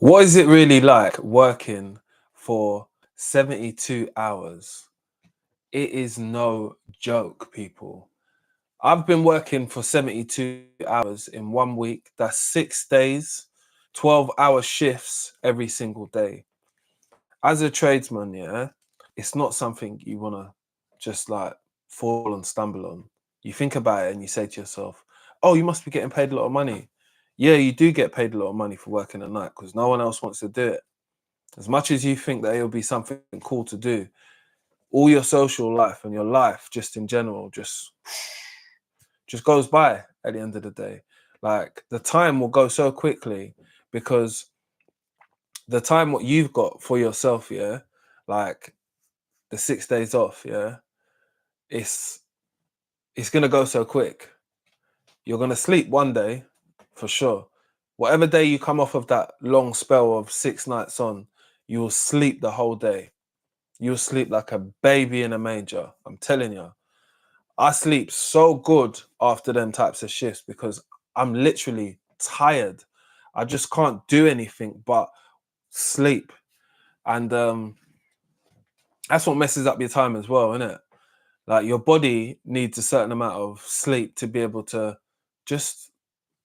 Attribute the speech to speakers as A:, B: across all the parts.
A: What is it really like working for 72 hours? It is no joke, people. I've been working for 72 hours in 1 week. That's 6 days, 12-hour shifts every single day. As a tradesman, yeah, it's not something you want to just like fall and stumble on. You think about it and you say to yourself, oh, you must be getting paid a lot of money. Yeah, you do get paid a lot of money for working at night because no one else wants to do it. As much as you think that it'll be something cool to do, all your social life and your life just in general just goes by at the end of the day. Like the time will go so quickly because the time what you've got for yourself, yeah, like the 6 days off, yeah, it's it's gonna go so quick. You're gonna sleep one day for sure. Whatever day you come off of that long spell of 6 nights on, you will sleep the whole day. You'll sleep like a baby in a manger. I'm telling you. I sleep so good after them types of shifts because I'm literally tired. I just can't do anything but sleep. And that's what messes up your time as well, isn't it? Like your body needs a certain amount of sleep to be able to just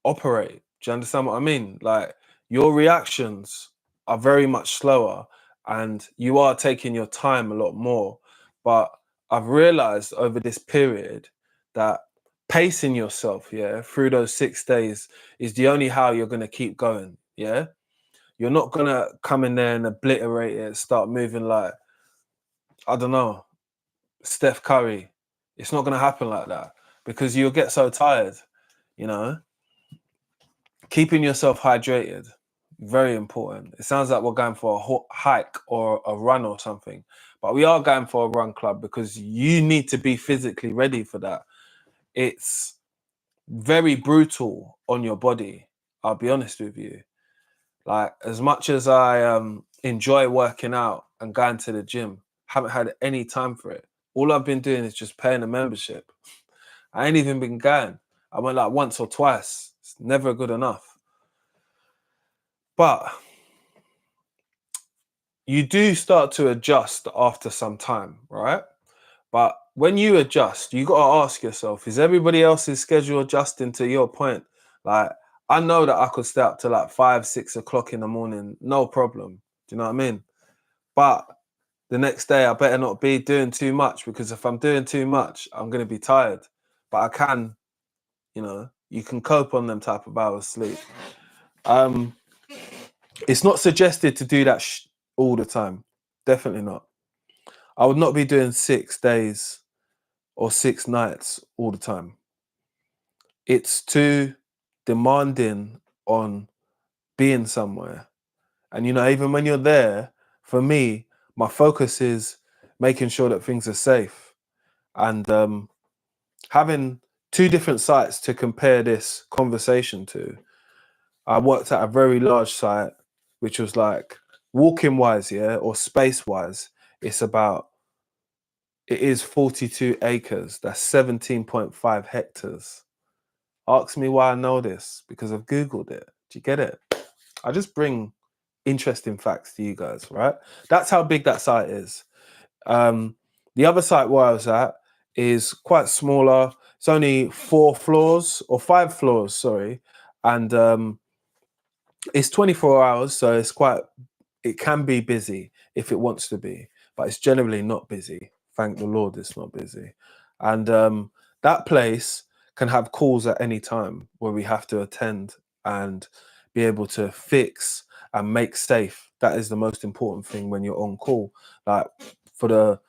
A: operate. Do you understand what I mean? Like your reactions are very much slower and you are taking your time a lot more. But I've realized over this period that pacing yourself, yeah, through those 6 days is the only how you're going to keep going. Yeah. You're not going to come in there and obliterate it, start moving like, I don't know, Steph Curry. It's not going to happen like that because you'll get so tired, you know? Keeping yourself hydrated, very important. It sounds like we're going for a hike or a run or something, but we are going for a run club because you need to be physically ready for that. It's very brutal on your body. I'll be honest with you. Like as much as I enjoy working out and going to the gym, haven't had any time for it. All I've been doing is just paying a membership. I ain't even been going. I went like once or twice. It's never good enough. But you do start to adjust after some time, right? But when you adjust, you got to ask yourself, is everybody else's schedule adjusting to your point? Like, I know that I could stay up to like 5, 6 o'clock in the morning, no problem. Do you know what I mean? But the next day, I better not be doing too much because if I'm doing too much, I'm going to be tired. But I can, you can cope on them type of hours sleep. It's not suggested to do that all the time. Definitely not. I would not be doing 6 days or 6 nights all the time. It's too demanding on being somewhere. And, even when you're there, for me, my focus is making sure that things are safe. And having two different sites to compare this conversation to, I worked at a very large site, which was like walking wise, yeah, or space wise, it is 42 acres. That's 17.5 hectares. Ask me why I know this, because I've Googled it. Do you get it? I just bring interesting facts to you guys, right? That's how big that site is. The other site where I was at is quite smaller. It's only 4 floors or 5 floors, sorry. And it's 24 hours, so it can be busy if it wants to be, but it's generally not busy. Thank the Lord it's not busy. And that place can have calls at any time where we have to attend and be able to fix and make safe. That is the most important thing when you're on call. Like for the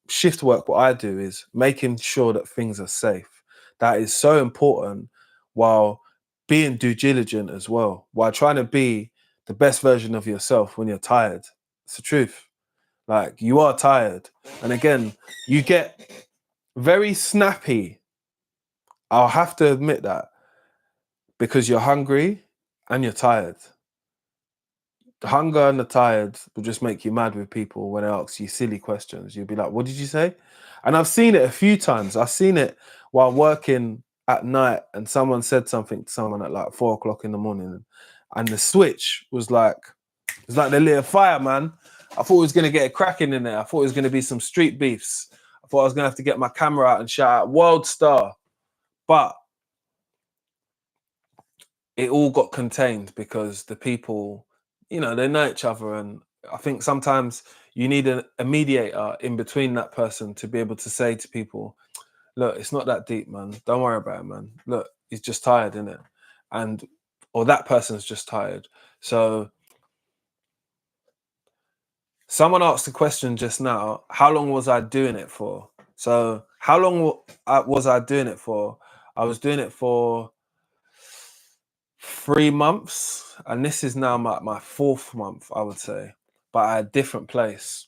A: shift work, what I do is making sure that things are safe. That is so important while being due diligent as well, while trying to be the best version of yourself when you're tired. It's the truth. Like you are tired. And again, you get very snappy. I'll have to admit that because you're hungry and you're tired. The hunger and the tired will just make you mad with people when they ask you silly questions. You'll be like, what did you say? And I've seen it a few times. I've seen it while working at night and someone said something to someone at like 4 o'clock in the morning and the switch was like It's like the little fire, man. I thought we was going to get it cracking in there. I thought it was going to be some street beefs. I thought I was going to have to get my camera out and shout out World Star. But it all got contained because the people, you know, they know each other. And I think sometimes you need a mediator in between that person to be able to say to people, look, it's not that deep, man. Don't worry about it, man. Look, he's just tired, innit? And, or that person's just tired. So someone asked the question just now, how long was I doing it for? So how long was I doing it for? I was doing it for 3 months, and this is now my 4th month, I would say, but at a different place.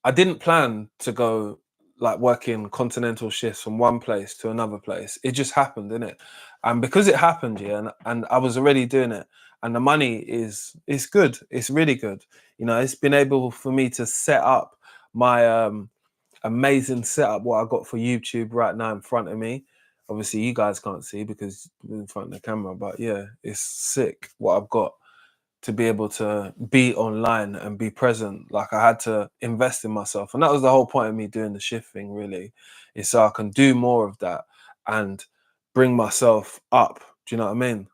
A: I didn't plan to go like working continental shifts from one place to another place. It just happened, didn't it? And because it happened, yeah, and I was already doing it, and the money is good. It's really good. You know, it's been able for me to set up my amazing setup what I got for YouTube right now in front of me. Obviously, you guys can't see because you're in front of the camera, but yeah, it's sick what I've got to be able to be online and be present. Like I had to invest in myself, and that was the whole point of me doing the shift thing. Really, is so I can do more of that and bring myself up. Do you know what I mean?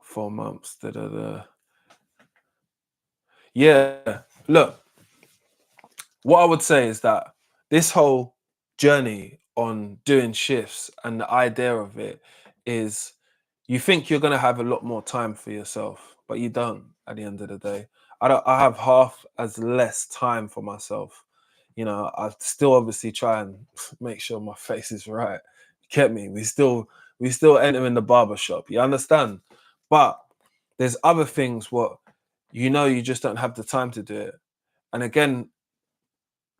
A: 4 months. Yeah. Look, what I would say is that this whole journey on doing shifts and the idea of it is you think you're going to have a lot more time for yourself, but you don't at the end of the day. I have half as less time for myself. You know, I still obviously try and make sure my face is right. Get me? We still enter in the barber shop. You understand? But there's other things what you just don't have the time to do it. And again,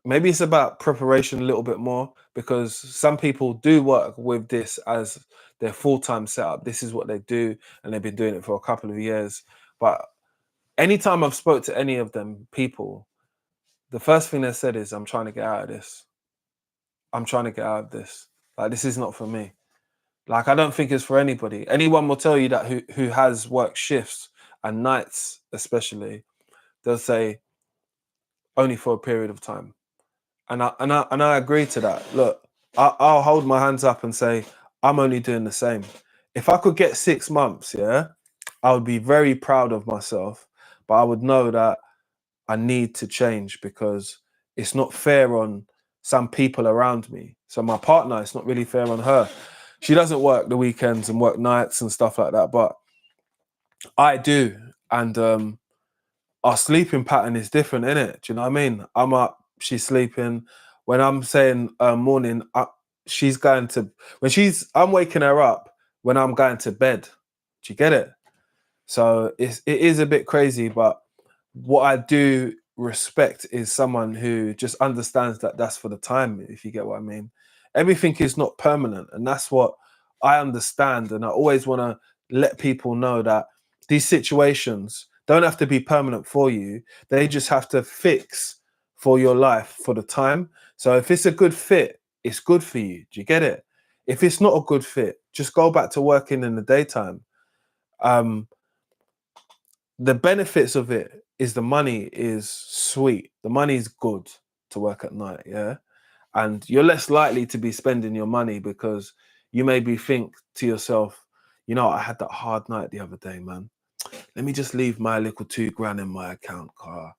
A: maybe it's about preparation a little bit more because some people do work with this as their full-time setup. This is what they do, and they've been doing it for a couple of years. But anytime I've spoke to any of them people, the first thing they said is, I'm trying to get out of this. I'm trying to get out of this. Like, this is not for me. Like, I don't think it's for anybody. Anyone will tell you that who has worked shifts and nights especially, they'll say only for a period of time. And I agree to that. Look, I'll hold my hands up and say I'm only doing the same. If I could get 6 months, yeah, I would be very proud of myself. But I would know that I need to change because it's not fair on some people around me. So my partner, it's not really fair on her. She doesn't work the weekends and work nights and stuff like that, but I do. And our sleeping pattern is different, innit? Do you know what I mean? I'm up, she's sleeping. When I'm saying morning, she's going to, I'm waking her up when I'm going to bed. Do you get it? So it is a bit crazy, but what I do respect is someone who just understands that that's for the time, if you get what I mean. Everything is not permanent, and that's what I understand. And I always want to let people know that these situations don't have to be permanent for you. They just have to fix for your life for the time. So if it's a good fit, it's good for you. Do you get it? If it's not a good fit, just go back to working in the daytime. The benefits of it is the money is sweet. The money is good to work at night, yeah? And you're less likely to be spending your money because you maybe think to yourself, you know, I had that hard night the other day, man. Let me just leave my little £2,000 in my account, car.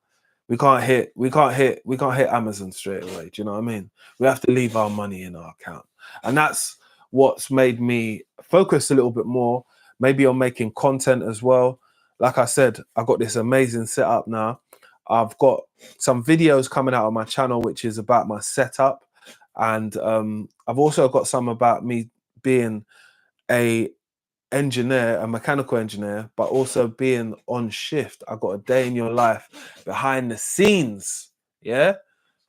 A: We can't hit Amazon straight away. Do you know what I mean? We have to leave our money in our account. And that's what's made me focus a little bit more, maybe on making content as well. Like I said, I've got this amazing setup now. I've got some videos coming out on my channel, which is about my setup. And I've also got some about me being a mechanical engineer, but also being on shift. I got a day in your life behind the scenes. Yeah.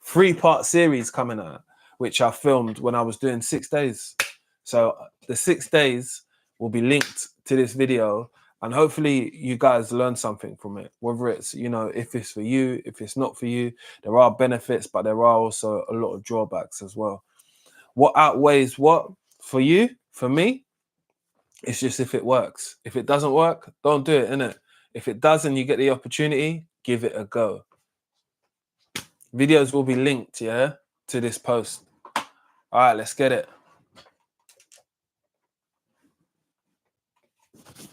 A: 3-part series coming out, which I filmed when I was doing 6 days. So the 6 days will be linked to this video, and hopefully you guys learn something from it, whether it's, you know, if it's for you, if it's not for you. There are benefits, but there are also a lot of drawbacks as well. What outweighs what for you? For me, It's just if it works. If it doesn't work, don't do it, innit? If it does and you get the opportunity, give it a go. Videos will be linked, yeah, to this post. All right, let's get it.